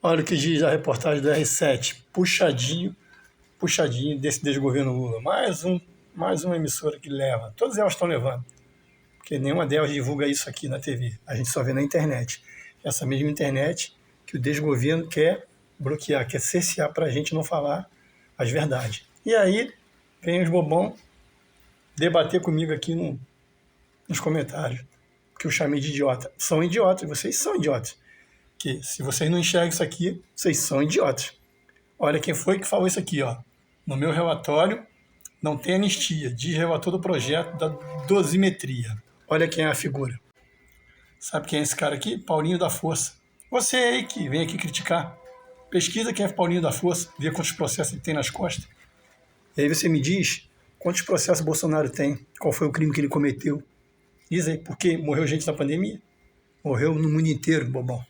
Olha o que diz a reportagem do R7, puxadinho desse desgoverno Lula. Mais uma emissora que leva. Todas elas estão levando, porque nenhuma delas divulga isso aqui na TV. A gente só vê na internet. Essa mesma internet que o desgoverno quer bloquear, quer cercear para a gente não falar as verdades. E aí vem os bobão debater comigo aqui nos comentários, que eu chamei de idiota. São idiotas, vocês são idiotas. Que se vocês não enxergam isso aqui, vocês são idiotas. Olha quem foi que falou isso aqui, ó. No meu relatório não tem anistia, diz relator do projeto da dosimetria. Olha quem é a figura. Sabe quem é esse cara aqui? Paulinho da Força. Você aí que vem aqui criticar, pesquisa quem é Paulinho da Força, vê quantos processos ele tem nas costas. E aí você me diz quantos processos Bolsonaro tem, qual foi o crime que ele cometeu. Diz aí, porque morreu gente na pandemia? Morreu no mundo inteiro, bobão.